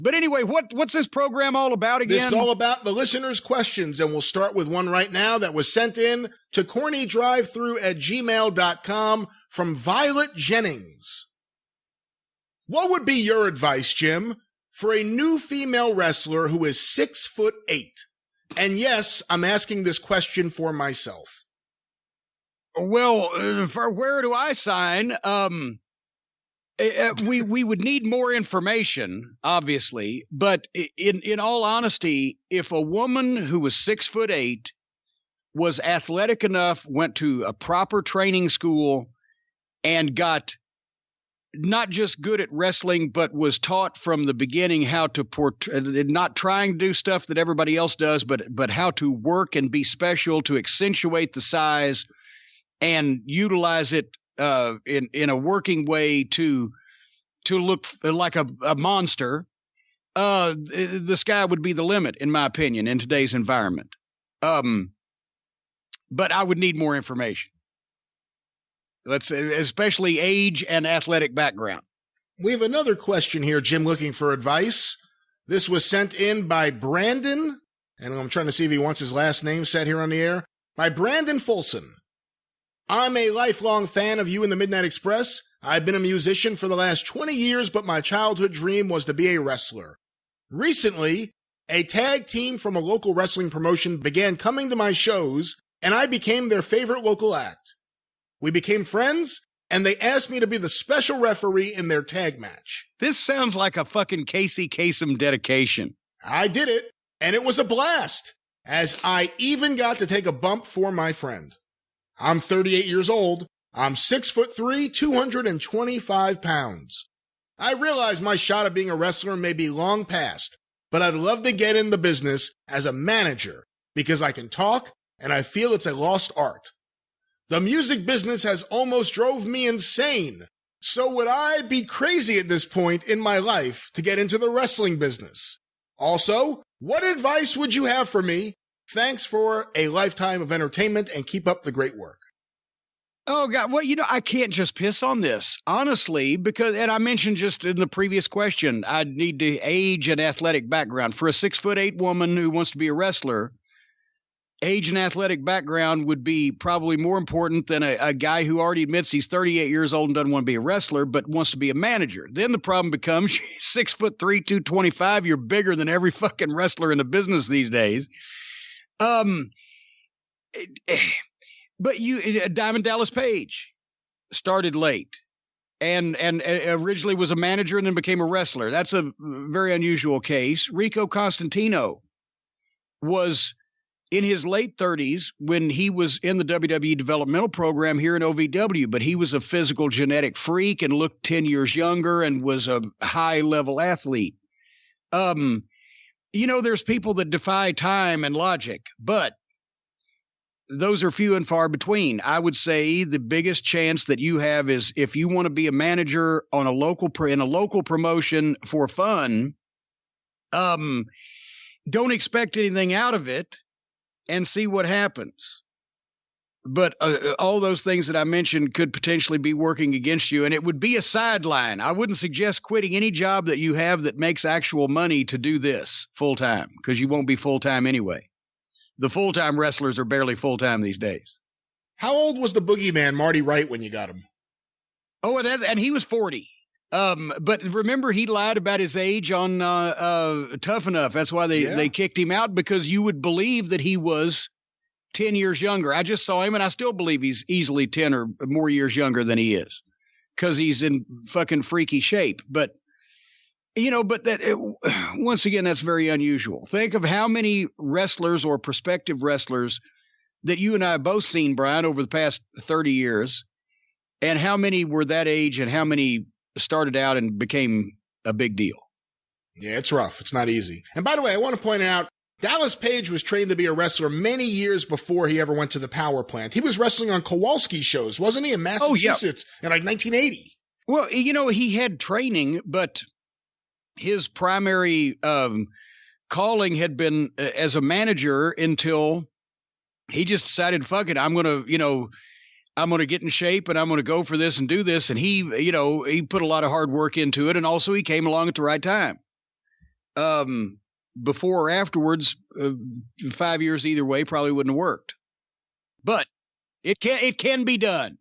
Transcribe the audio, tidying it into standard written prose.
But anyway, what's this program all about again? This is all about the listeners' questions, and we'll start with one right now that was sent in to CornyDriveThru@gmail.com from Violet Jennings. What would be your advice, Jim, for a new female wrestler who is 6'8"? And yes, I'm asking this question for myself. Well, for where do I sign? We would need more information, obviously, but in all honesty, if a woman who was 6'8" was athletic enough, went to a proper training school, and got not just good at wrestling, but was taught from the beginning how to not trying to do stuff that everybody else does, but how to work and be special to accentuate the size and utilize it in a working way to look like a monster, the sky would be the limit, in my opinion, in today's environment. But I would need more information. Especially age and athletic background. We have another question here, Jim, looking for advice. This was sent in by Brandon, and I'm trying to see if he wants his last name said here on the air, by Brandon Folson. I'm a lifelong fan of you and the Midnight Express. I've been a musician for the last 20 years, but my childhood dream was to be a wrestler. Recently, a tag team from a local wrestling promotion began coming to my shows, and I became their favorite local act. We became friends, and they asked me to be the special referee in their tag match. This sounds like a fucking Casey Kasem dedication. I did it, and it was a blast, as I even got to take a bump for my friend. I'm 38 years old. I'm 6'3", 225 pounds. I realize my shot at being a wrestler may be long past, but I'd love to get in the business as a manager because I can talk, and I feel it's a lost art. The music business has almost drove me insane. So would I be crazy at this point in my life to get into the wrestling business? Also, what advice would you have for me? Thanks for a lifetime of entertainment and keep up the great work. Oh, God. Well, I can't just piss on this, honestly, and I mentioned just in the previous question, I'd need the age and athletic background. For a 6'8" woman who wants to be a wrestler, age and athletic background would be probably more important than a guy who already admits he's 38 years old and doesn't want to be a wrestler, but wants to be a manager. Then the problem becomes 6'3", 225. You're bigger than every fucking wrestler in the business these days. But Diamond Dallas Page started late and originally was a manager and then became a wrestler. That's a very unusual case. Rico Constantino was in his late 30s when he was in the WWE developmental program here in OVW, but he was a physical genetic freak and looked 10 years younger and was a high-level athlete. There's people that defy time and logic, but those are few and far between. I would say the biggest chance that you have is if you want to be a manager on a local promotion for fun, don't expect anything out of it. And see what happens. But all those things that I mentioned could potentially be working against you, and it would be a sideline. I wouldn't suggest quitting any job that you have that makes actual money to do this full-time, because you won't be full-time anyway. The full-time wrestlers are barely full-time these days. How old was the boogeyman, Marty Wright, when you got him? Oh, and he was 40. But remember, he lied about his age on Tough Enough. That's why they kicked him out, because you would believe that he was 10 years younger. I just saw him, and I still believe he's easily 10 or more years younger than he is, because he's in fucking freaky shape. But, once again, that's very unusual. Think of how many wrestlers or prospective wrestlers that you and I have both seen, Brian, over the past 30 years, and how many were that age and how many started out and became a big deal. Yeah, it's rough. It's not easy. And by the way, I want to point out, Dallas Page was trained to be a wrestler many years before he ever went to the power plant. He was wrestling on Kowalski shows, wasn't he, in Massachusetts in like 1980? Well, he had training, but his primary calling had been as a manager until he just decided, fuck it, I'm going to get in shape and I'm going to go for this and do this. And he put a lot of hard work into it. And also he came along at the right time. before or afterwards, 5 years either way probably wouldn't have worked. But it can be done.